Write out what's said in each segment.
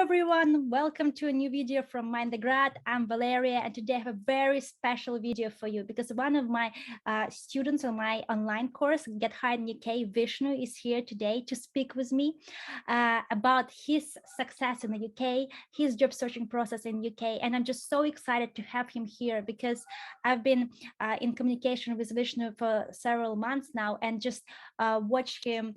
everyone, welcome to a new video from Mind the Grad. I'm Valeria, and today I have a very special video for you because one of my students on my online course, Get Hired in UK, Vishnu, is here today to speak with me about his success in the UK, his job searching process in UK, and I'm just so excited to have him here because I've been in communication with Vishnu for several months now and just watched him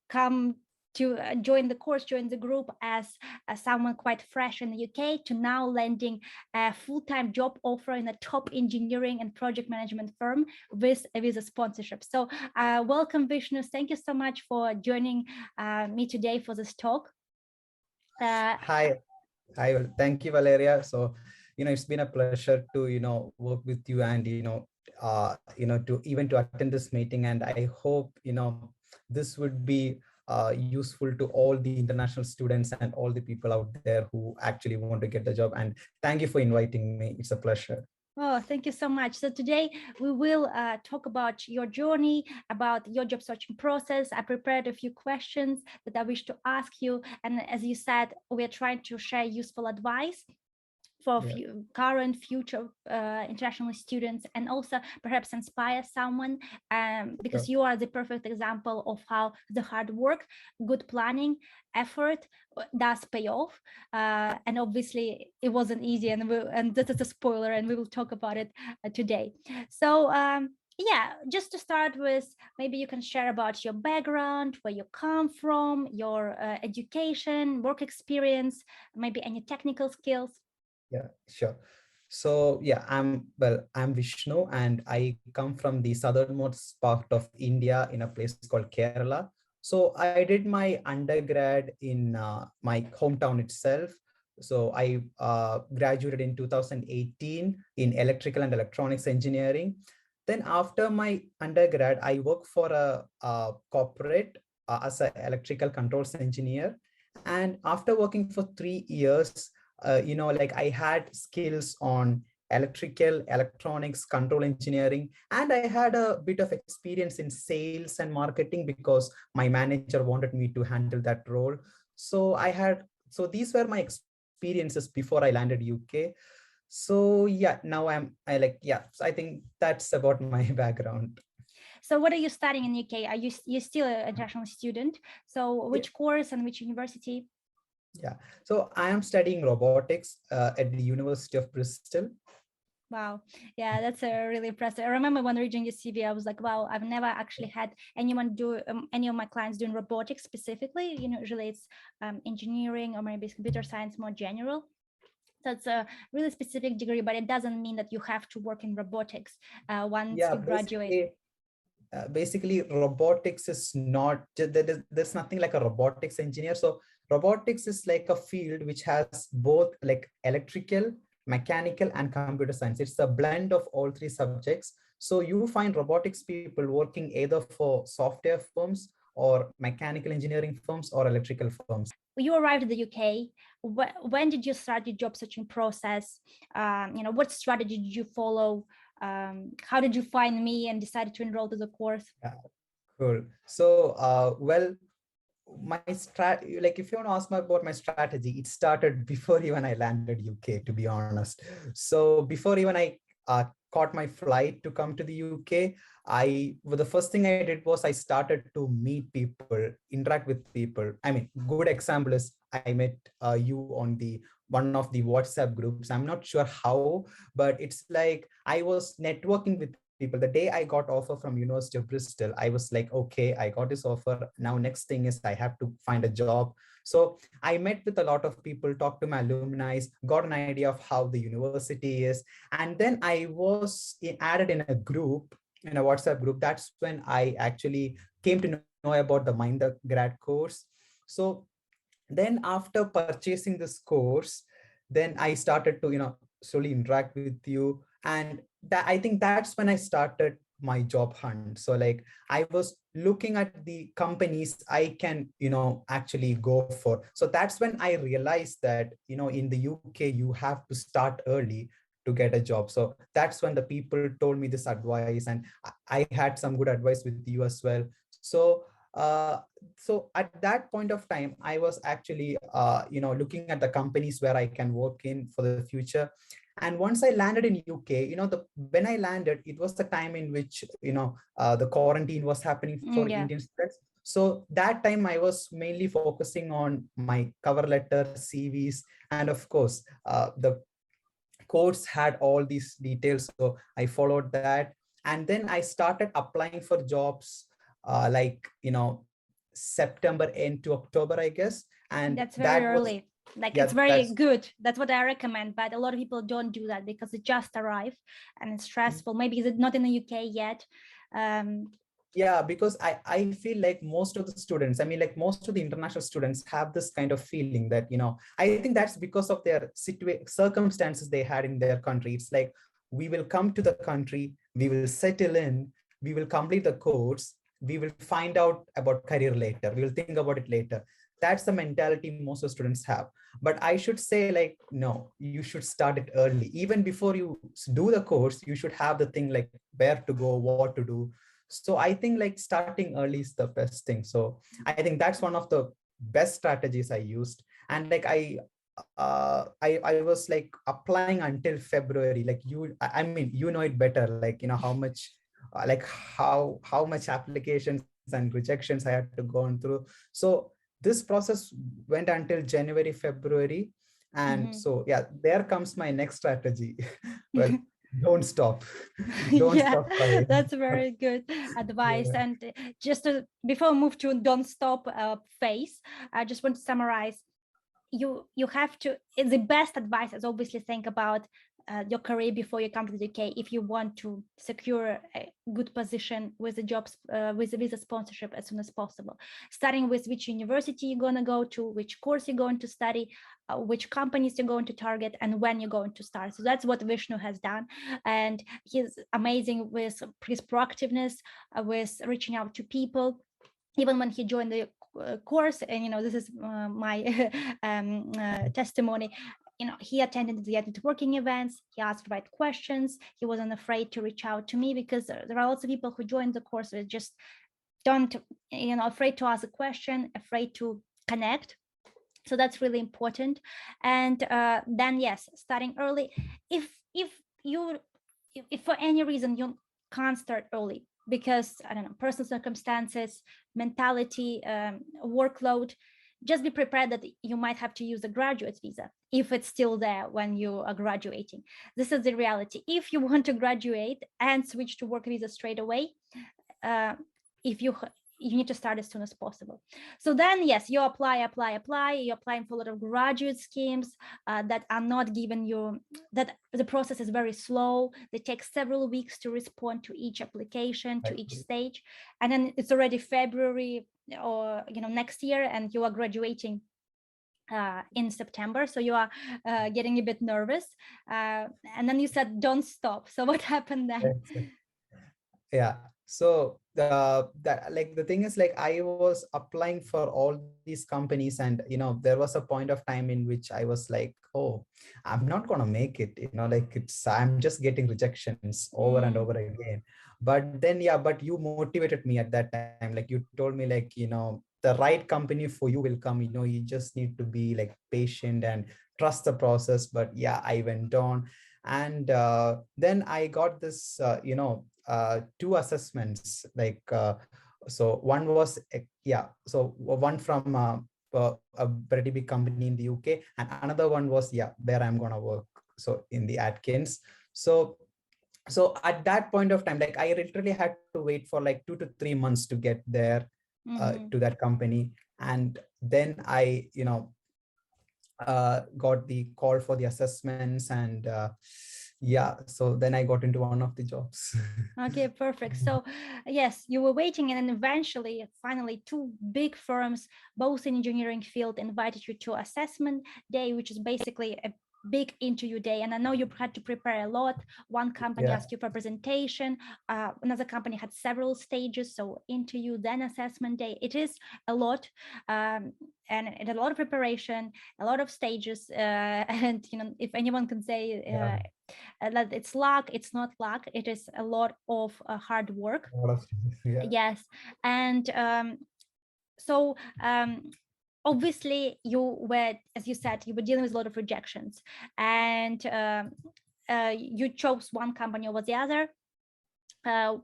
come to join the course, join the group as someone quite fresh in the UK to now landing a full-time job offer in a top engineering and project management firm with a visa sponsorship. So welcome, Vishnu. Thank you so much for joining me today for this talk. Hi, thank you, Valeria. So, it's been a pleasure to, work with you and, to attend this meeting. And I hope, this would be useful to all the international students and all the people out there who actually want to get the job. And thank you for inviting me. It's a pleasure. Oh, thank you so much. So today we will talk about your journey, about your job searching process. I prepared a few questions that I wish to ask you. And as you said, we are trying to share useful advice for current, future international students, and also perhaps inspire someone because you are the perfect example of how the hard work, good planning, effort does pay off. And obviously it wasn't easy, and this is a spoiler, and we will talk about it today. So yeah, just to start with, maybe you can share about your background, where you come from, your education, work experience, maybe any technical skills. Yeah, sure. So yeah, I'm Vishnu, and I come from the southernmost part of India in a place called Kerala. So I did my undergrad in my hometown itself. So I graduated in 2018 in electrical and electronics engineering. Then after my undergrad, I worked for a corporate as an electrical controls engineer. And after working for 3 years, like I had skills on electrical, electronics, control engineering, and I had a bit of experience in sales and marketing because my manager wanted me to handle that role. So these were my experiences before I landed UK. So yeah, now so I think that's about my background. So what are you studying in UK? Are you still an international student? So which course and which university? Yeah, so I am studying robotics at the University of Bristol. Wow. Yeah, that's really impressive. I remember when reading your CV, I was like, wow, I've never actually had anyone do any of my clients doing robotics specifically. Usually it's engineering or maybe computer science, more general. That's a really specific degree, but it doesn't mean that you have to work in robotics once you graduate. Basically robotics is not, there's nothing like a robotics engineer. So robotics is like a field which has both like electrical, mechanical, and computer science. It's a blend of all three subjects. So you find robotics people working either for software firms or mechanical engineering firms or electrical firms. You arrived in the UK. When did you start your job searching process? What strategy did you follow? How did you find me and decided to enroll to the course? Yeah, cool. So, like if you want to ask me about my strategy, it started before even I landed UK, to be honest. So before even I caught my flight to come to the UK, the first thing I did was I started to meet people, interact with people. I mean, good example is I met you on the one of the WhatsApp groups. I'm not sure how, but it's like I was networking with people. The day I got offer from University of Bristol, I was like, okay, I got this offer. Now next thing is I have to find a job. So I met with a lot of people, talked to my alumni, got an idea of how the university is. And then I was added in a group, in a WhatsApp group. That's when I actually came to know about the Mind the Grad course. So then after purchasing this course, then I started to, slowly interact with you. And I think that's when I started my job hunt. So like I was looking at the companies I can, actually go for. So that's when I realized that, in the UK, you have to start early to get a job. So that's when the people told me this advice, and I had some good advice with you as well. So So at that point of time, I was actually, looking at the companies where I can work in for the future. And once I landed in UK, when I landed, it was the time in which, the quarantine was happening for Yeah, Indian students. So that time I was mainly focusing on my cover letter, CVs, and of course, the course had all these details. So I followed that. And then I started applying for jobs, September end to October, I guess. And that's very that was, early. Like yeah, it's very that's, good. That's what I recommend. But a lot of people don't do that because it just arrived and it's stressful. Maybe is it not in the UK yet? Um, yeah, because I feel like most of the students, I mean, like most of the international students have this kind of feeling that, I think that's because of their circumstances they had in their country. It's like, we will come to the country, we will settle in, we will complete the course, we will find out about career later, we will think about it later. That's the mentality most of the students have. But I should say, like, no, you should start it early. Even before you do the course, you should have the thing like where to go, what to do. So I think like starting early is the best thing. So I think that's one of the best strategies I used. And like I was like applying until February. Like I mean, you know it better. Like, how much, how much applications and rejections I had to go on through. So this process went until January, February. And mhm. so yeah, there comes my next strategy. Well, don't stop. Don't Yeah, stop trying. that's very good advice. Yeah. And just before we move to don't stop phase, I just want to summarize. You have to, the best advice is obviously think about your career before you come to the UK if you want to secure a good position with the jobs with the visa sponsorship as soon as possible, starting with which university you're going to go to, which course you're going to study, which companies you're going to target, and when you're going to start. So that's what Vishnu has done, and he's amazing with his proactiveness, with reaching out to people even when he joined the course. And this is my testimony. He attended the networking events, he asked the right questions, he wasn't afraid to reach out to me, because there are lots of people who joined the course that just don't, afraid to ask a question, afraid to connect. So that's really important. And then yes, starting early. If you if for any reason you can't start early because, I don't know, personal circumstances, mentality, workload, just be prepared that you might have to use a graduate visa if it's still there when you are graduating. This is the reality. If you want to graduate and switch to work visa straight away, uh, if you need to start as soon as possible. So then yes, you apply, you're applying for a lot of graduate schemes that are not given you, that the process is very slow, they take several weeks to respond to each application, to each stage, and then it's already February or next year, and you are graduating in September, so you are getting a bit nervous, and then you said don't stop. So what happened then? Yeah. So the thing is, like, I was applying for all these companies, and there was a point of time in which I was like, oh, I'm not gonna make it, like I'm just getting rejections over and over again. But then, yeah, but you motivated me at that time. Like, you told me, like, the right company for you will come. You just need to be like patient and trust the process. But yeah, I went on. And then I got this two assessments, like so one was so one from a pretty big company in the UK, and another one was, yeah, where I'm gonna work, so in the Atkins. So at that point of time, like, I literally had to wait for like 2 to 3 months to get there, to that company. And then I got the call for the assessments. And yeah, so then I got into one of the jobs. Okay, perfect. So yes, you were waiting, and then eventually, finally, two big firms, both in engineering field, invited you to assessment day, which is basically a big interview day. And I know you had to prepare a lot. One company Yeah. asked you for presentation, another company had several stages, so interview, then assessment day. It is a lot, and a lot of preparation, a lot of stages, and if anyone can say Yeah. that it's luck, it's not luck, it is a lot of hard work. A lot of, yeah. Yes. And so obviously you were, as you said, you were dealing with a lot of rejections, and you chose one company over the other.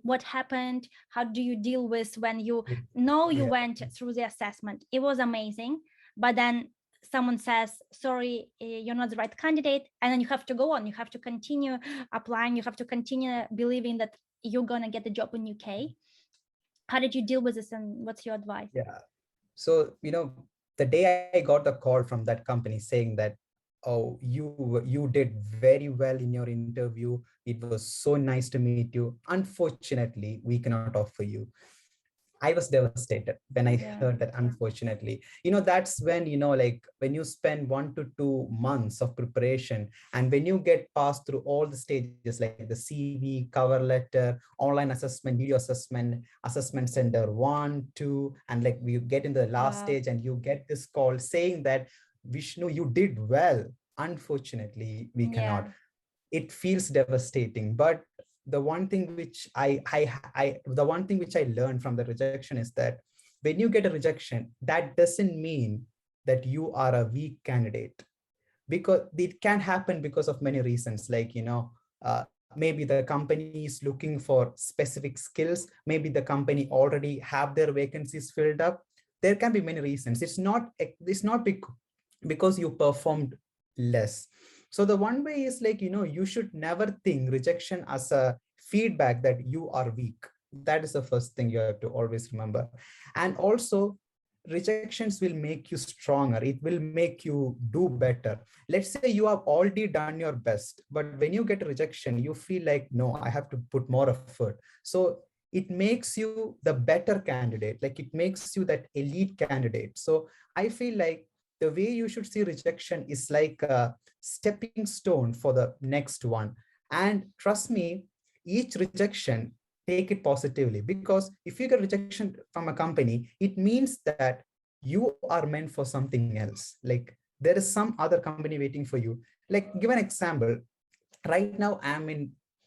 What happened? How do you deal with when you know you Yeah. went through the assessment? It was amazing, but then someone says, sorry, you're not the right candidate, and then you have to go on. You have to continue applying. You have to continue believing that you're gonna get the job in UK. How did you deal with this, and what's your advice? Yeah. So, the day I got the call from that company saying that, oh, you did very well in your interview. It was so nice to meet you. Unfortunately, we cannot offer you. I was devastated when I heard Yeah, that, unfortunately. That's when, like when you spend 1 to 2 months of preparation, and when you get passed through all the stages, like the CV, cover letter, online assessment, video assessment, assessment center 1, 2, and like we get in the last wow, stage and you get this call saying that, Vishnu, you did well. Unfortunately, we cannot. yeah, It feels devastating. But the one thing which the one thing which I learned from the rejection is that when you get a rejection, that doesn't mean that you are a weak candidate, because it can happen because of many reasons, like maybe the company is looking for specific skills, maybe the company already have their vacancies filled up. There can be many reasons. It's not because you performed less. So the one way is, like, you should never think rejection as a feedback that you are weak. That is the first thing you have to always remember. And also, rejections will make you stronger. It will make you do better. Let's say you have already done your best, but when you get rejection, you feel like, no, I have to put more effort. So it makes you the better candidate, like it makes you that elite candidate. So I feel like the way you should see rejection is like a stepping stone for the next one. And trust me, each rejection, take it positively, because if you get rejection from a company, it means that you are meant for something else. Like there is some other company waiting for you. Like, give an example. Right now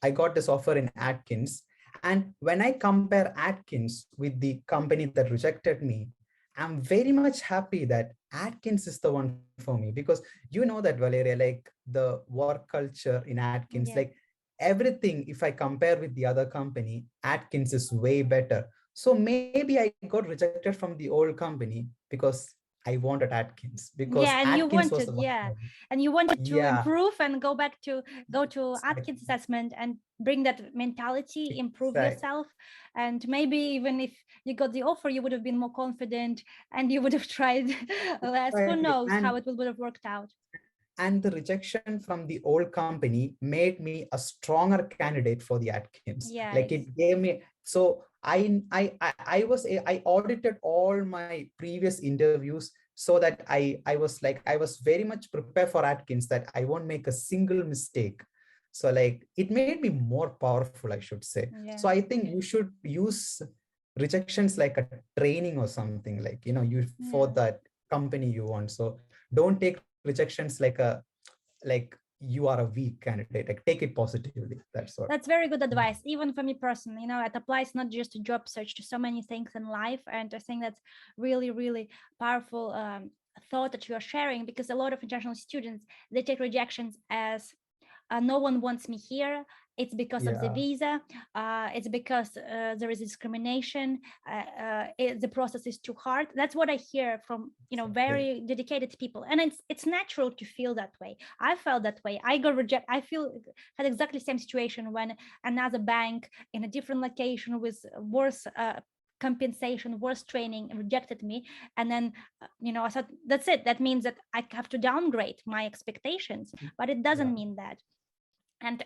I got this offer in Atkins, and when I compare Atkins with the company that rejected me, I'm very much happy that Atkins is the one for me, because that, Valeria, like the work culture in Atkins, yeah. like everything, if I compare with the other company, Atkins is way better. So maybe I got rejected from the old company because I wanted Atkins, because Yeah, and you Atkins was the wanted, one for yeah, me. and you wanted to Yeah, improve and go back to go to Atkins exactly. assessment and bring that mentality, improve Exactly. yourself, and maybe even if you got the offer, you would have been more confident and you would have tried less. Who Exactly. knows how it would have worked out? And the rejection from the old company made me a stronger candidate for the Atkins. Yeah, Like it gave me, so I audited all my previous interviews, so that I was very much prepared for Atkins, that I won't make a single mistake. So like it made me more powerful, I should say. So yeah, I think you should use rejections like a training or something, like you for yeah. that company you want. So don't take rejections like you are a weak candidate. Like take it positively. That's what. That's very good advice, even for me personally. It applies not just to job search, to so many things in life. And I think that's really, really powerful thought that you are sharing, because a lot of international students, they take rejections as no one wants me here. It's because of the Yeah, visa. It's because there is discrimination. The process is too hard. That's what I hear from exactly. very dedicated people, and it's natural to feel that way. I felt that way. I got rejected. I feel had exactly the same situation when another bank in a different location with worse compensation, worse training rejected me. And then I thought, that's it, that means that I have to downgrade my expectations, but it Yeah. doesn't mean that. And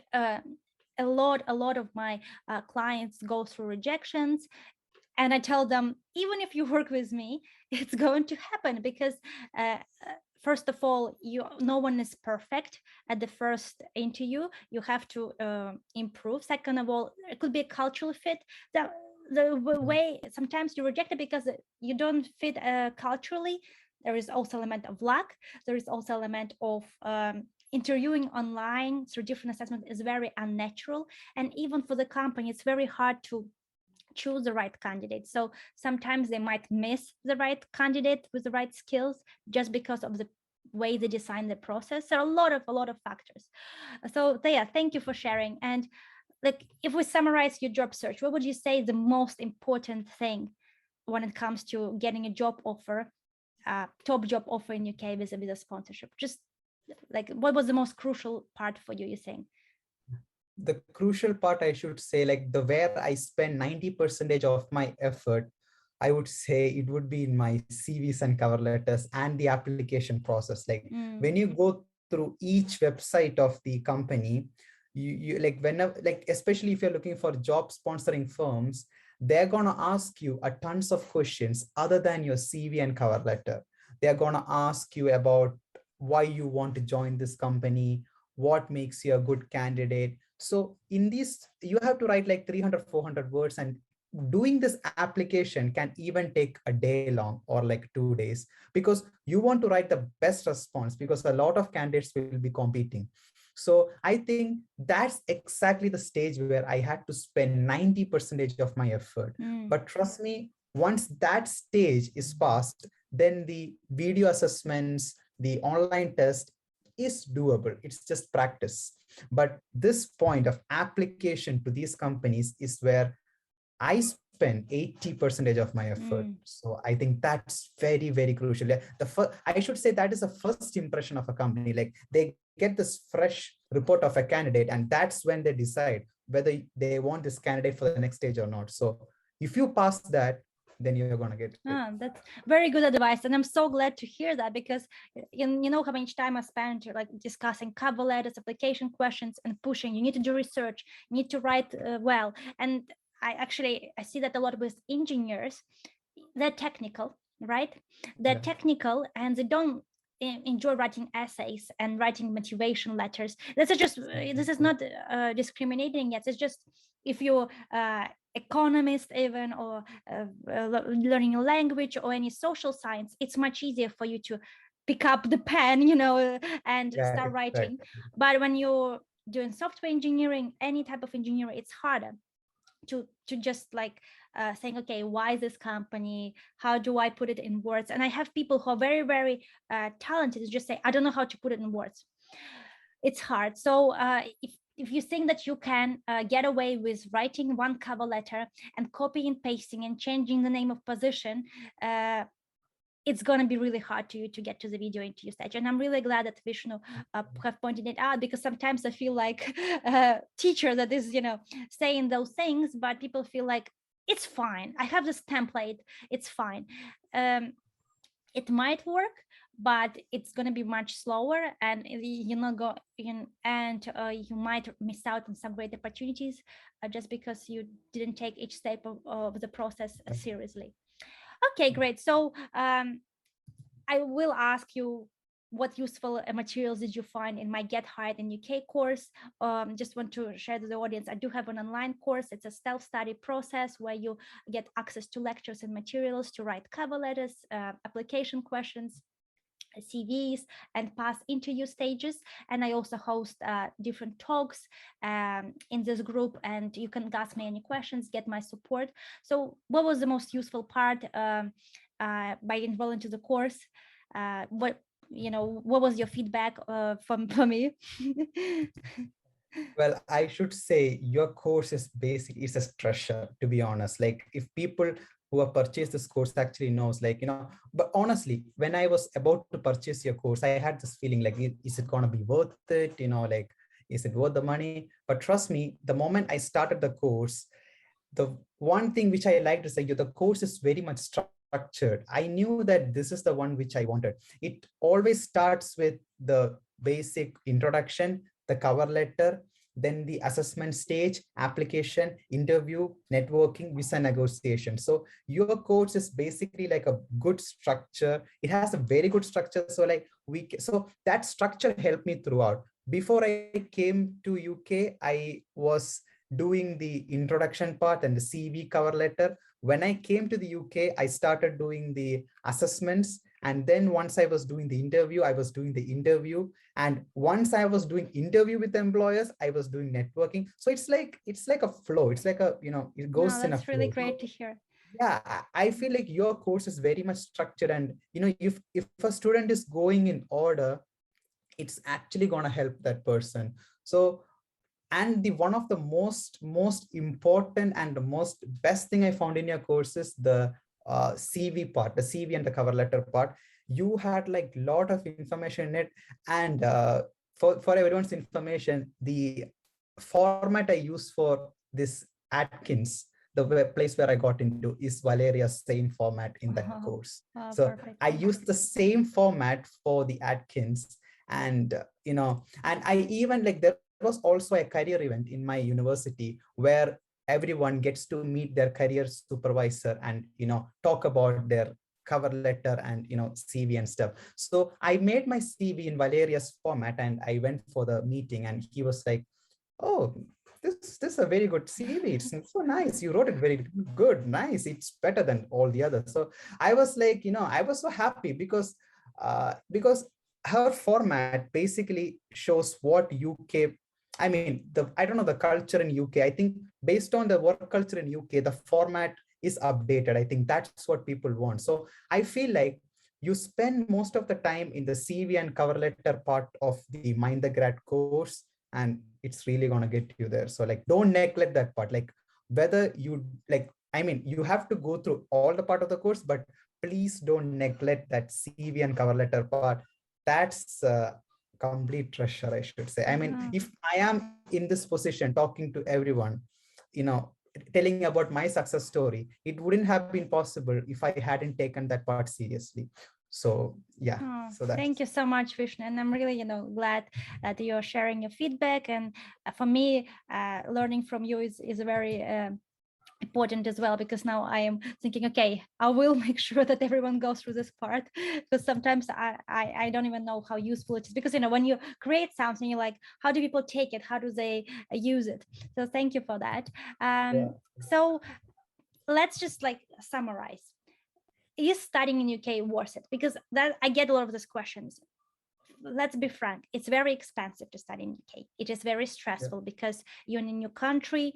a lot of my clients go through rejections, and I tell them, even if you work with me, it's going to happen, because uh, first of all, no one is perfect at the first interview. You have to improve. Second of all, it could be a cultural fit. The Mhm. way sometimes you're rejected because you don't fit culturally. There is also element of luck. There is also element of interviewing online through different assessments is very unnatural, and even for the company, it's very hard to choose the right candidate. So sometimes they might miss the right candidate with the right skills just because of the way they design the process. There are a lot of factors. So yeah, thank you for sharing. And like, if we summarize your job search, what would you say is the most important thing when it comes to getting a job offer, top job offer in UK with a visa sponsorship? Just like, what was the most crucial part for you, you think? The crucial part, I should say, like the where I spend 90% of my effort, I would say it would be in my CVs and cover letters and the application process. Like when you go through each website of the company, you like whenever, like especially if you're looking for job sponsoring firms, they're gonna ask you a tons of questions other than your CV and cover letter. They're gonna ask you about why you want to join this company, what makes you a good candidate. So in this, you have to write like 300, 400 words, and doing this application can even take a day long or like 2 days, because you want to write the best response, because a lot of candidates will be competing. So I think that's exactly the stage where I had to spend 90% of my effort. But trust me, once that stage is passed, then the video assessments, the online test is doable. It's just practice. But this point of application to these companies is where I spend 80% of my effort. So I think that's very, very crucial. Yeah, I should say that is the first impression of a company. Like they get this fresh report of a candidate, and that's when they decide whether they want this candidate for the next stage or not. So if you pass that, then you're going to get it. That's very good advice, and I'm so glad to hear that, because you know how much time I spent like discussing cover letters, application questions, and pushing. You need to do research, you need to write well. And I see that a lot with engineers, they're technical, right? They're technical, and they don't enjoy writing essays and writing motivation letters. This is not discriminating yet. It's just, if you're economist even, or learning a language or any social science, it's much easier for you to pick up the pen, and start writing. But when you're doing software engineering, any type of engineering, it's harder to just like saying, okay, why this company, how do I put it in words? And I have people who are very, very talented to just say, I don't know how to put it in words. It's hard. So if you think that you can get away with writing one cover letter and copying and pasting and changing the name of position, it's going to be really hard to you to get to the video interview stage. And I'm really glad that Vishnu have pointed it out, because sometimes I feel like a teacher that is, saying those things, but people feel like it's fine. I have this template. It's fine. It might work, but it's going to be much slower, and you might miss out on some great opportunities just because you didn't take each step of the process seriously. Okay, great. So I will ask you, what useful materials did you find in my Get Hired in UK course? Just want to share to the audience, I do have an online course. It's a self-study process where you get access to lectures and materials to write cover letters, application questions, CVs, and pass interview stages. And I also host different talks in this group, and you can ask me any questions, get my support. So what was the most useful part by enrolling to the course? What was your feedback for me? Well, I should say your course is basic. It's a treasure, to be honest. Like if people who have purchased this course actually knows, like, but honestly, when I was about to purchase your course, I had this feeling like, is it going to be worth it? Like, is it worth the money? But trust me, the moment I started the course, the one thing which I liked is that the course is very much structured. I knew that this is the one which I wanted. It always starts with the basic introduction, the cover letter, then the assessment stage, application, interview, networking, visa negotiation. So your course is basically like a good structure. It has a very good structure. So like so that structure helped me throughout. Before I came to UK, I was doing the introduction part and the CV cover letter. When I came to the UK, I started doing the assessments And then once I was doing the interview, I was doing the interview. And once I was doing interview with employers, I was doing networking. So it's like a flow. It's like a, it No, goes in a that's really flow. great to hear. Yeah, I feel like your course is very much structured. And if a student is going in order, it's actually going to help that person. So, and the one of the most important and the most best thing I found in your course is the CV part, the CV and the cover letter part. You had like lot of information in it. And for everyone's information, the format I use for this Atkins, the place where I got into, is Valeria's same format in that Oh, course. oh, So perfect. I used the same format for the Atkins. And and I even, like, there was also a career event in my university where everyone gets to meet their career supervisor and talk about their cover letter and CV and stuff. So I made my CV in Valeria's format, and I went for the meeting, and he was like, oh, this is a very good CV. It's so nice. You wrote it very good. Nice. It's better than all the others. So I was like, I was so happy because her format basically shows what UK, I mean, I don't know the culture in UK. I think based on the work culture in UK, the format is updated. I think that's what people want. So I feel like you spend most of the time in the CV and cover letter part of the Mind the Grad course, and it's really going to get you there. So like, don't neglect that part. Like, whether you like, I mean, you have to go through all the part of the course, but please don't neglect that CV and cover letter part. That's complete treasure, I should say. I mean, if I am in this position talking to everyone, you know telling about my success story, it wouldn't have been possible if I hadn't taken that part seriously. So yeah, Oh, so that's thank you so much, Vishnu. And I'm really, glad that you're sharing your feedback. And for me, learning from you is very important as well, because now I am thinking, okay, I will make sure that everyone goes through this part, because sometimes I don't even know how useful it is, because when you create something, you're like, how do people take it, how do they use it? So thank you for that. yeah. So let's just like summarize. Is studying in UK worth it? Because that I get a lot of these questions. Let's be frank, it's very expensive to study in UK. It is very stressful because you're in a new country.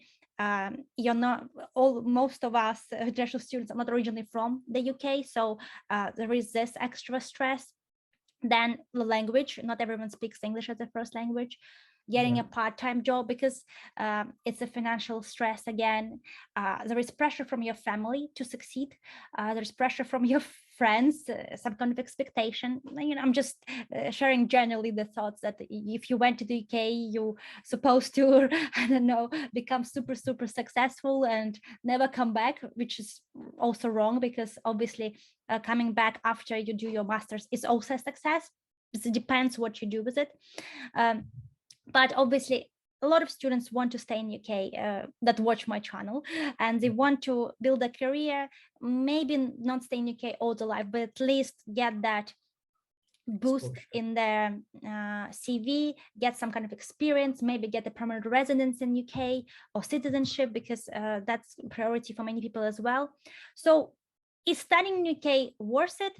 You're not most of us international students are not originally from the UK, so there is this extra stress. Then the language, not everyone speaks English as a first language. Getting Yeah. a part-time job, because it's a financial stress again. There is pressure from your family to succeed. There's pressure from your friends, some kind of expectation. I'm just sharing generally the thoughts that if you went to the UK, you're supposed to, I don't know, become super, super successful and never come back, which is also wrong, because obviously coming back after you do your master's is also a success. It depends what you do with it. Um, but obviously a lot of students want to stay in UK that watch my channel, and they want to build a career, maybe not stay in UK all the life, but at least get that boost Exposure. in their CV, get some kind of experience, maybe get a permanent residence in UK or citizenship, because that's priority for many people as well. So is studying in UK worth it?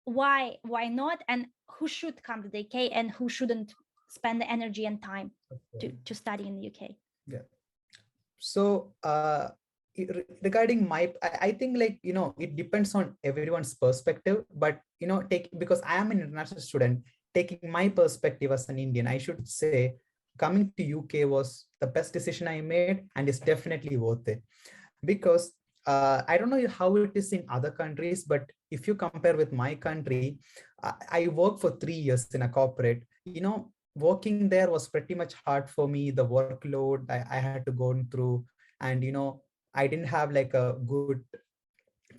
Why not? And who should come to the UK and who shouldn't spend the energy and time to study in the UK? Yeah. So regarding I think, like, it depends on everyone's perspective, but take, because I am an international student, taking my perspective as an Indian, I should say coming to UK was the best decision I made, and it's definitely worth it. Because I don't know how it is in other countries, but if you compare with my country, I worked for 3 years in a corporate. Working there was pretty much hard for me. The workload I had to go through, and I didn't have like a good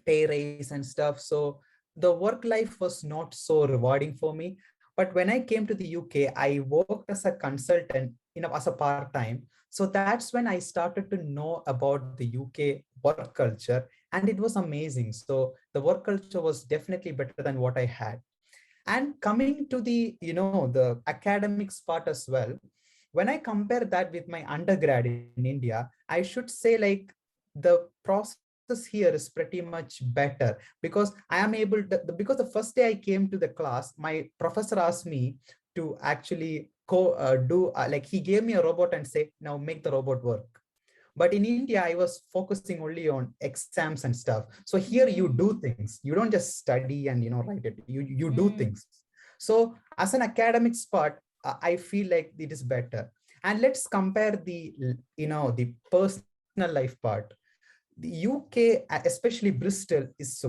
pay raise and stuff. So the work life was not so rewarding for me. But when I came to the UK, I worked as a consultant, as a part-time. So that's when I started to know about the UK work culture, and it was amazing. So the work culture was definitely better than what I had. And coming to the, the academics part as well, when I compare that with my undergrad in India, I should say, like, the process process here is pretty much better because I am able to, because the first day I came to the class, my professor asked me to actually do like he gave me a robot and say, now make the robot work. But in India, I was focusing only on exams and stuff. So here you do things. You don't just study and write it. You do things. So as an academics part, I feel like it is better. And let's compare the personal life part. The UK, especially Bristol, is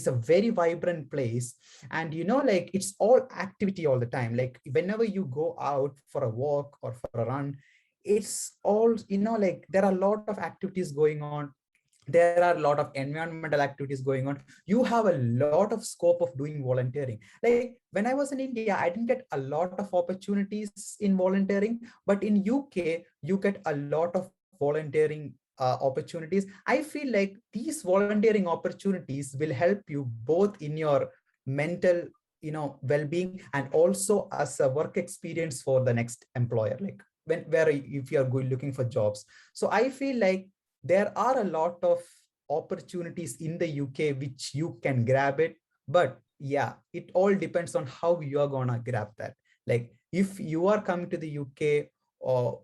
a very vibrant place, and like it's all activity all the time. Like whenever you go out for a walk or for a run, it's all like there are a lot of activities going on. There are a lot of environmental activities going on. You have a lot of scope of doing volunteering. Like when I was in India, I didn't get a lot of opportunities in volunteering, but in UK you get a lot of volunteering opportunities. I feel like these volunteering opportunities will help you both in your mental well-being and also as a work experience for the next employer, like where if you are going looking for jobs. So I feel like there are a lot of opportunities in the UK which you can grab it. But yeah, it all depends on how you are gonna grab that. Like if you are coming to the UK or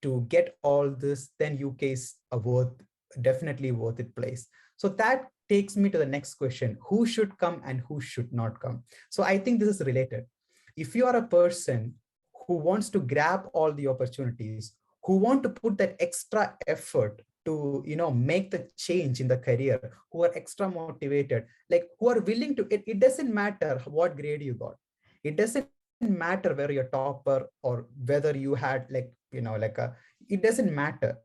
to get all this, then UK is definitely worth it place. So that takes me to the next question: who should come and who should not come? So I think this is related. If you are a person who wants to grab all the opportunities, who want to put that extra effort to make the change in the career, who are extra motivated, like who are willing to, it doesn't matter what grade you got, it doesn't matter whether you're topper or whether you had it doesn't matter.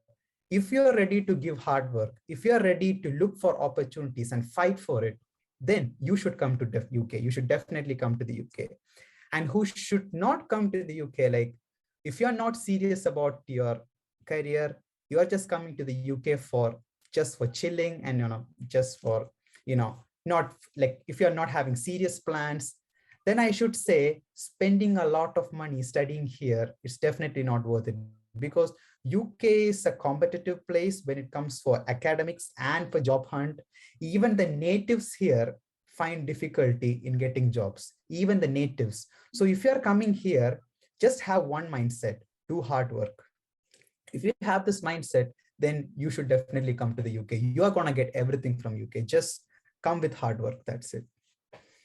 If you're ready to give hard work, if you're ready to look for opportunities and fight for it, then you should come to the UK. You should definitely come to the UK. And who should not come to the UK? Like if you're not serious about your career, you are just coming to the UK for just for chilling and just for not like, if you're not having serious plans, then I should say spending a lot of money studying here is definitely not worth it, because UK is a competitive place when it comes for academics and for job hunt. Even the natives here find difficulty in getting jobs, even the natives. So if you're coming here, just have one mindset: do hard work. If you have this mindset, then you should definitely come to the UK. You are going to get everything from UK. Just come with hard work. That's it.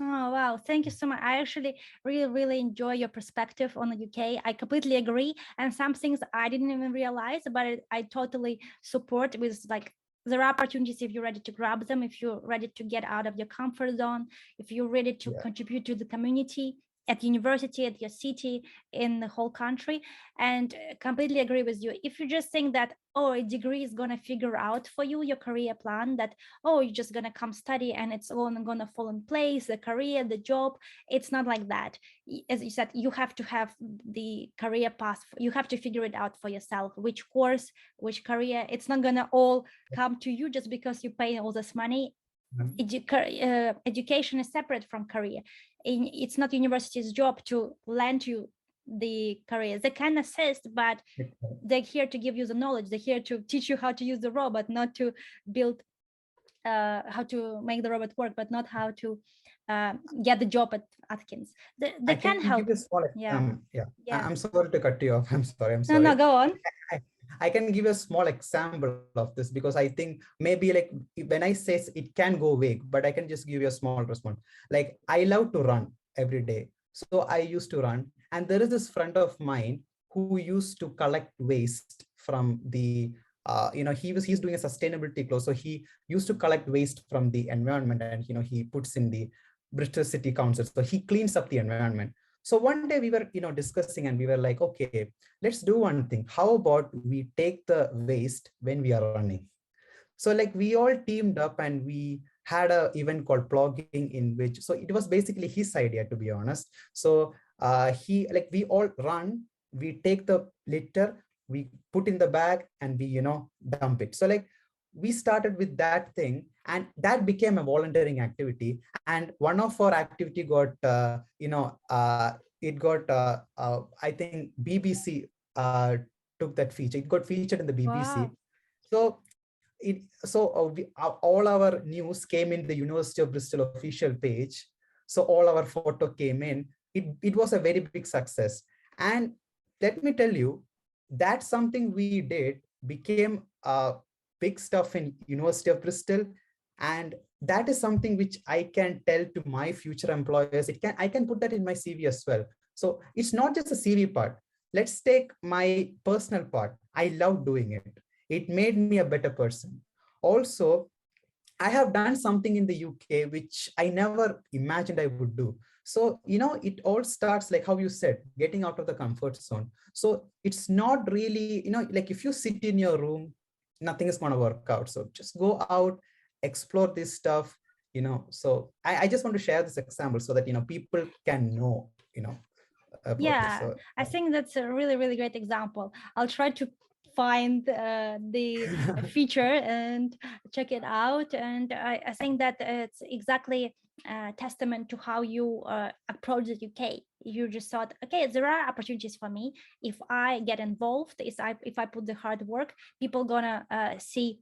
Oh, wow. Thank you so much. I actually really enjoy your perspective on the UK. I completely agree. And some things I didn't even realize, but I totally support with like, there are opportunities if you're ready to grab them, if you're ready to get out of your comfort zone, if you're ready to contribute to the community at university, at your city, in the whole country. And completely agree with you. If you just think that, oh, a degree is going to figure out for you your career plan, that, oh, you're just going to come study and it's all going to fall in place, the career, the job, it's not like that. As you said, you have to have the career path. You have to figure it out for yourself, which course, which career. It's not going to all come to you just because you pay all this money. Education is separate from career. It's not university's job to lend you the career. They can assist, but they're here to give you the knowledge. They're here to teach you how to use the robot, not to build how to make the robot work, but not how to get the job at Atkins. They can help. Give a small, Yeah. I'm sorry to cut you off. I'm sorry. No, go on. I can give a small example of this, because I think maybe like when I say it can go vague, but I can just give you a small response. Like I love to run every day. So I used to run, and there is this friend of mine who used to collect waste from the he's doing a sustainability course. So he used to collect waste from the environment, and he puts in the Bristol City Council. So he cleans up the environment. So one day we were discussing, and we were like, okay, let's do one thing. How about we take the waste when we are running? So like we all teamed up and we had a event called plogging, in which, so it was basically his idea, to be honest. So we all run, we take the litter, we put in the bag, and we dump it. So like we started with that thing, and that became a volunteering activity. And one of our activity got it got I think BBC took that feature. It got featured in the BBC. Wow. So all our news came in the University of Bristol official page. So all our photo came in. It was a very big success. And let me tell you, that's something we did became big stuff in University of Bristol. And that is something which I can tell to my future employers. I can put that in my CV as well. So it's not just a CV part. Let's take my personal part. I love doing it. It made me a better person. Also, I have done something in the UK which I never imagined I would do. So, it all starts like how you said, getting out of the comfort zone. So it's not really, like if you sit in your room, nothing is going to work out. So just go out, explore this stuff, So I just want to share this example so that, people can know, about this. Yeah, So I think that's a really, really great example. I'll try to find the feature and check it out. And I think that it's exactly testament to how you approach the UK. You just thought, okay, there are opportunities for me if I get involved. If I put the hard work, people gonna see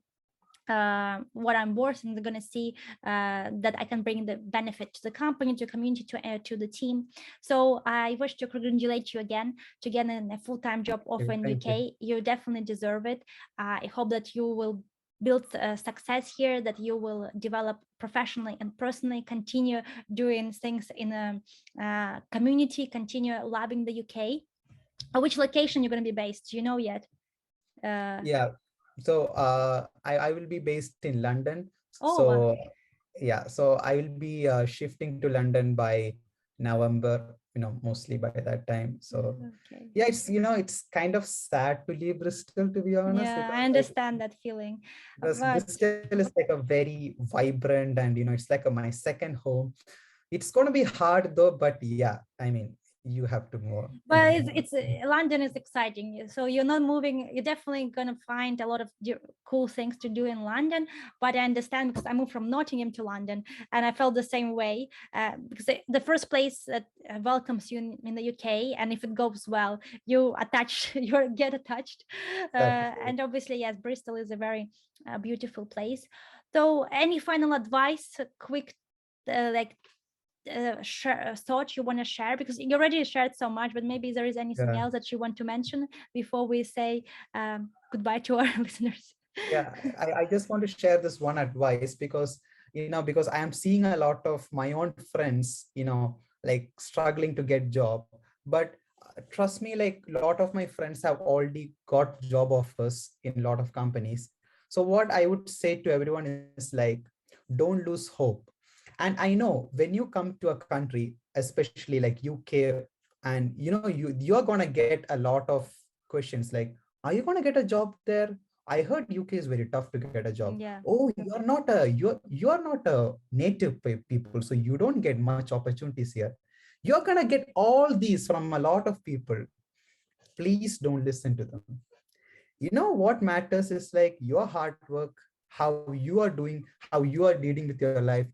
what I'm worth, and they're going to see that I can bring the benefit to the company, to the community, to the team. So I wish to congratulate you again to get a full-time job offer in thank UK. You definitely deserve it. I hope that you will build success here, that you will develop professionally and personally, continue doing things in a community, continue loving the UK. Which location you're going to be based? Do you know yet? Yeah. So I will be based in London. Oh, wow. So yeah, so I will be shifting to London by November, mostly by that time. So Okay. yeah, it's kind of sad to leave Bristol, to be honest, Yeah, I because understand that feeling. But Bristol is like a very vibrant, and it's like my second home. It's going to be hard though, but yeah, I mean, you have to move. but it's London is exciting. So you're not moving. You're definitely gonna find a lot of cool things to do in London. But I understand because I moved from Nottingham to London, and I felt the same way. Because the first place that welcomes you in the UK, and if it goes well, you attach, you get attached. Exactly. And obviously, yes, Bristol is a very beautiful place. So, any final advice? Quick, like thought you want to share, because you already shared so much, but maybe there is anything Yeah. else that you want to mention before we say goodbye to our listeners. Yeah, I just want to share this one advice because, because I am seeing a lot of my own friends, like struggling to get job. But trust me, like a lot of my friends have already got job offers in a lot of companies. So what I would say to everyone is like, don't lose hope. And I know when you come to a country, especially like UK, and you're gonna get a lot of questions like, are you gonna get a job there? I heard UK is very tough to get a job. Yeah. Oh, you're not a native people, so you don't get much opportunities here. You're gonna get all these from a lot of people. Please don't listen to them. What matters is like your hard work, how you are doing, how you are dealing with your life.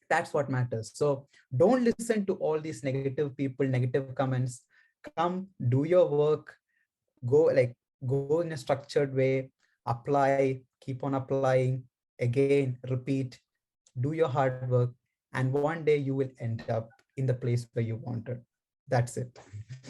That's what matters. So don't listen to all these negative people, negative comments. Come, do your work, go in a structured way, apply, keep on applying, again repeat, do your hard work, and one day you will end up in the place where you wanted. That's it.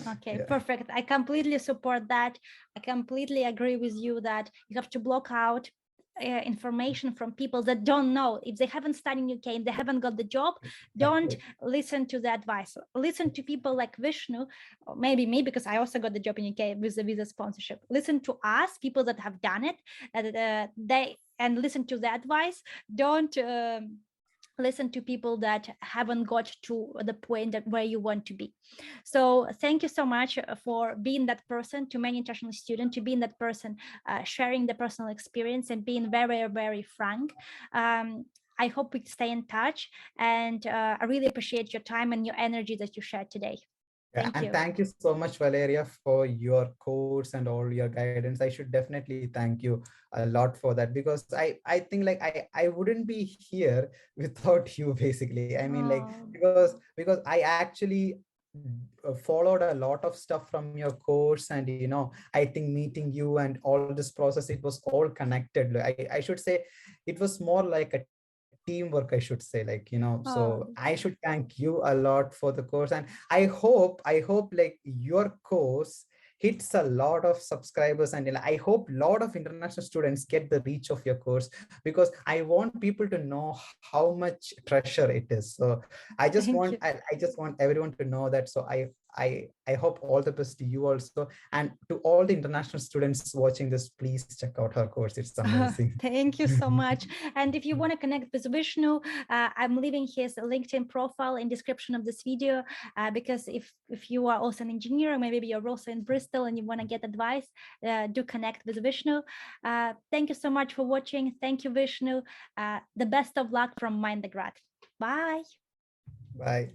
Okay, Yeah, perfect. I completely support that. I completely agree with you that you have to block out information from people that don't know. If they haven't studied in UK and they haven't got the job, don't exactly. listen to the advice. Listen to people like Vishnu, or maybe me, because I also got the job in UK with the visa sponsorship. Listen to us, people that have done it, and listen to the advice. Don't listen to people that haven't got to the point that where you want to be. So thank you so much for being that person to many international students, to being that person sharing the personal experience and being very, very frank. I hope we stay in touch, and I really appreciate your time and your energy that you shared today. Yeah, Thank and you. thank you so much, Valeria, for your course and all your guidance. I should definitely thank you a lot for that, because I think like I wouldn't be here without you, basically. I mean, like, Oh, because I actually followed a lot of stuff from your course, and I think meeting you and all this process, it was all connected. I should say it was more like a teamwork, I should say, so Oh, I should thank you a lot for the course. And I hope like your course hits a lot of subscribers, and I hope a lot of international students get the reach of your course, because I want people to know how much treasure it is. So thank you. I just want everyone to know that. So I hope all the best to you also, and to all the international students watching this, please check out her course. It's amazing. Thank you so much. And if you want to connect with Vishnu, I'm leaving his LinkedIn profile in description of this video, because if you are also an engineer, or maybe you're also in Bristol and you want to get advice, do connect with Vishnu. Thank you so much for watching. Thank you, Vishnu. The best of luck from Mind the Grad. Bye. Bye.